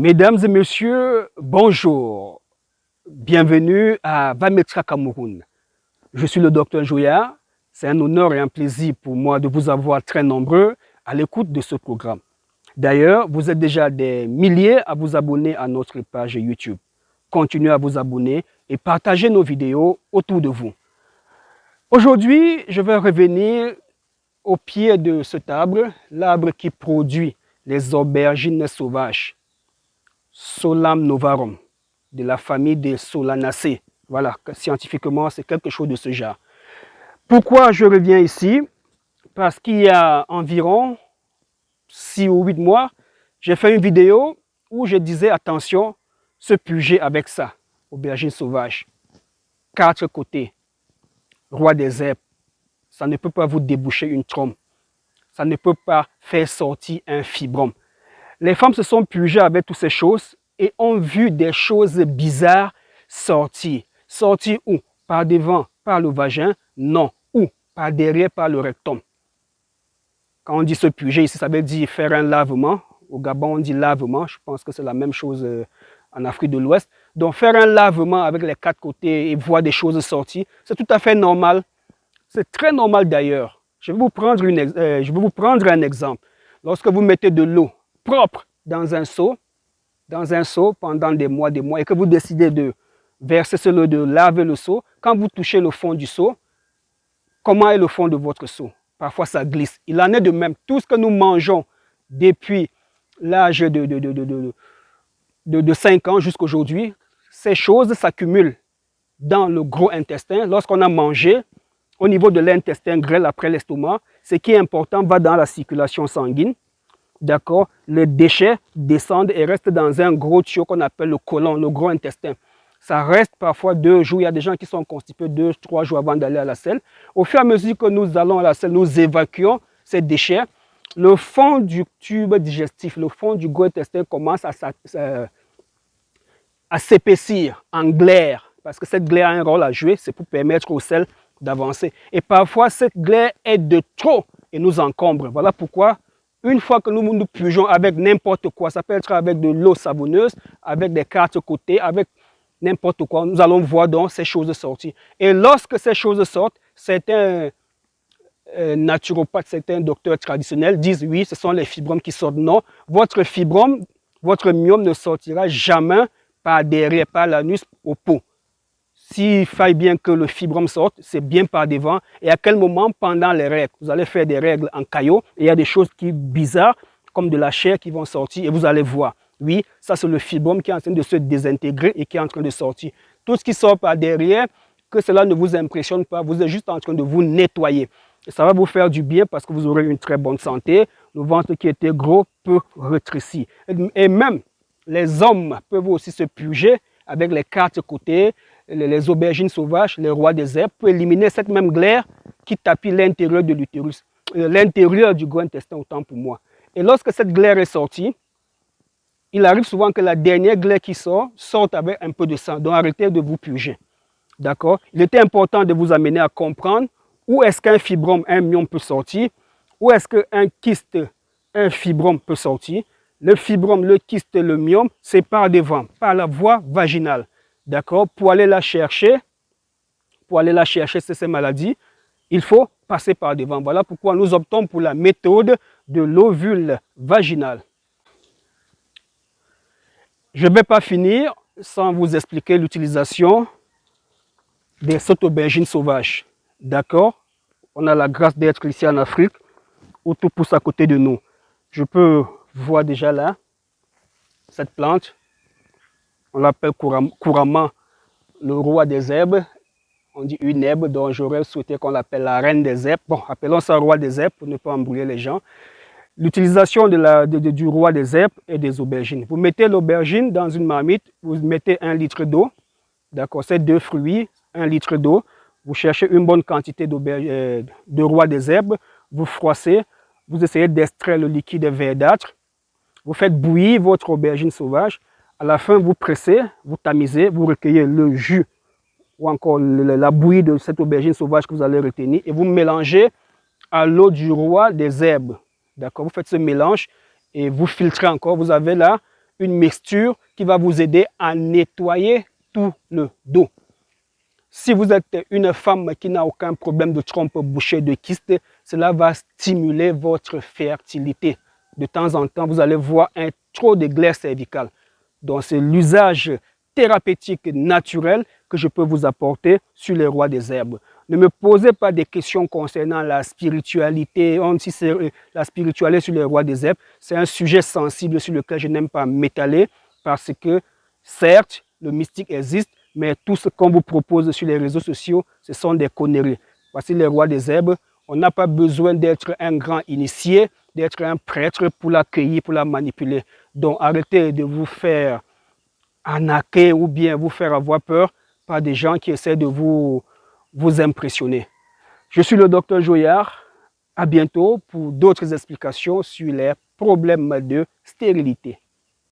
Mesdames et messieurs, bonjour. Bienvenue à Vametra Cameroun. Je suis le docteur Joya. C'est un honneur et un plaisir pour moi de vous avoir très nombreux à l'écoute de ce programme. D'ailleurs, vous êtes déjà des milliers à vous abonner à notre page YouTube. Continuez à vous abonner et partagez nos vidéos autour de vous. Aujourd'hui, je vais revenir au pied de cet arbre, l'arbre qui produit les aubergines sauvages. Solanum novarum, de la famille des Solanacées. Voilà, scientifiquement, c'est quelque chose de ce genre. Pourquoi je reviens ici? Parce qu'il y a environ 6 ou 8 mois, j'ai fait une vidéo où je disais, attention, se puger avec ça, aubergine sauvage. 4 côtés, roi des herbes, ça ne peut pas vous déboucher une trompe. Ça ne peut pas faire sortir un fibrome. Les femmes se sont pugées avec toutes ces choses et ont vu des choses bizarres sortir. Sortir où? Par devant, par le vagin? Non. Où? Par derrière, par le rectum. Quand on dit se puger ici, ça veut dire faire un lavement. Au Gabon, on dit lavement. Je pense que c'est la même chose en Afrique de l'Ouest. Donc, faire un lavement avec les 4 côtés et voir des choses sortir, c'est tout à fait normal. C'est très normal d'ailleurs. Je vais vous prendre un exemple. Lorsque vous mettez de l'eau propre dans un seau pendant des mois, et que vous décidez de verser cela, de laver le seau, quand vous touchez le fond du seau, comment est le fond de votre seau? Parfois ça glisse. Il en est de même. Tout ce que nous mangeons depuis l'âge de 5 ans jusqu'à aujourd'hui, ces choses s'accumulent dans le gros intestin. Lorsqu'on a mangé, au niveau de l'intestin grêle après l'estomac, ce qui est important va dans la circulation sanguine. D'accord? Les déchets descendent et restent dans un gros tuyau qu'on appelle le côlon, le gros intestin. Ça reste parfois 2 jours. Il y a des gens qui sont constipés 2 ou 3 jours avant d'aller à la selle. Au fur et à mesure que nous allons à la selle, nous évacuons ces déchets. Le fond du tube digestif, le fond du gros intestin commence à s'épaissir en glaire. Parce que cette glaire a un rôle à jouer, c'est pour permettre au sel d'avancer. Et parfois, cette glaire est de trop et nous encombre. Voilà pourquoi, une fois que nous pugeons avec n'importe quoi, ça peut être avec de l'eau savonneuse, avec des 4 côtés, avec n'importe quoi, nous allons voir donc ces choses sortir. Et lorsque ces choses sortent, certains naturopathes, certains docteurs traditionnels disent oui, ce sont les fibromes qui sortent. Non, votre fibrome, votre myome ne sortira jamais par derrière, par l'anus au pot. S'il faille bien que le fibrome sorte, c'est bien par devant. Et à quel moment? Pendant les règles. Vous allez faire des règles en caillot et il y a des choses qui bizarres, comme de la chair qui vont sortir et vous allez voir. Oui, ça c'est le fibrome qui est en train de se désintégrer et qui est en train de sortir. Tout ce qui sort par derrière, que cela ne vous impressionne pas, vous êtes juste en train de vous nettoyer. Et ça va vous faire du bien parce que vous aurez une très bonne santé. Le ventre qui était gros peut rétrécir. Et même les hommes peuvent aussi se puger avec les 4 côtés, les aubergines sauvages, les rois des herbes, pour éliminer cette même glaire qui tapit l'intérieur de l'utérus, l'intérieur du gros intestin, autant pour moi. Et lorsque cette glaire est sortie, il arrive souvent que la dernière glaire qui sorte avec un peu de sang. Donc arrêtez de vous puger. D'accord? Il était important de vous amener à comprendre où est-ce qu'un fibrome, un myome peut sortir, où est-ce qu'un kyste, un fibrome peut sortir. Le fibrome, le kyste, le myome, c'est par devant, par la voie vaginale. D'accord? Pour aller la chercher, ces maladies, il faut passer par devant. Voilà pourquoi nous optons pour la méthode de l'ovule vaginal. Je ne vais pas finir sans vous expliquer l'utilisation des aubergines sauvages. D'accord? On a la grâce d'être ici en Afrique, où tout pousse à côté de nous. Je peux voir déjà là, cette plante, on l'appelle couramment le roi des herbes. On dit une herbe, donc j'aurais souhaité qu'on l'appelle la reine des herbes. Bon, appelons ça roi des herbes pour ne pas embrouiller les gens. L'utilisation du roi des herbes et des aubergines. Vous mettez l'aubergine dans une marmite, vous mettez 1 litre d'eau. D'accord, c'est 2 fruits, 1 litre d'eau. Vous cherchez une bonne quantité de roi des herbes. Vous froissez, vous essayez d'extraire le liquide verdâtre. Vous faites bouillir votre aubergine sauvage. À la fin, vous pressez, vous tamisez, vous recueillez le jus ou encore la bouillie de cette aubergine sauvage que vous allez retenir et vous mélangez à l'eau du roi des herbes. D'accord? Vous faites ce mélange et vous filtrez encore. Vous avez là une mixture qui va vous aider à nettoyer tout le dos. Si vous êtes une femme qui n'a aucun problème de trompe bouchée, de kyste, cela va stimuler votre fertilité. De temps en temps, vous allez voir un trop de glaire cervicale. Donc, c'est l'usage thérapeutique naturel que je peux vous apporter sur les rois des herbes. Ne me posez pas des questions concernant la spiritualité, si c'est la spiritualité sur les rois des herbes. C'est un sujet sensible sur lequel je n'aime pas m'étaler parce que, certes, le mystique existe, mais tout ce qu'on vous propose sur les réseaux sociaux, ce sont des conneries. Voici les rois des herbes. On n'a pas besoin d'être un grand initié, d'être un prêtre pour l'accueillir, pour la manipuler. Donc arrêtez de vous faire arnaquer ou bien vous faire avoir peur par des gens qui essaient de vous impressionner. Je suis le docteur Joyard. À bientôt pour d'autres explications sur les problèmes de stérilité.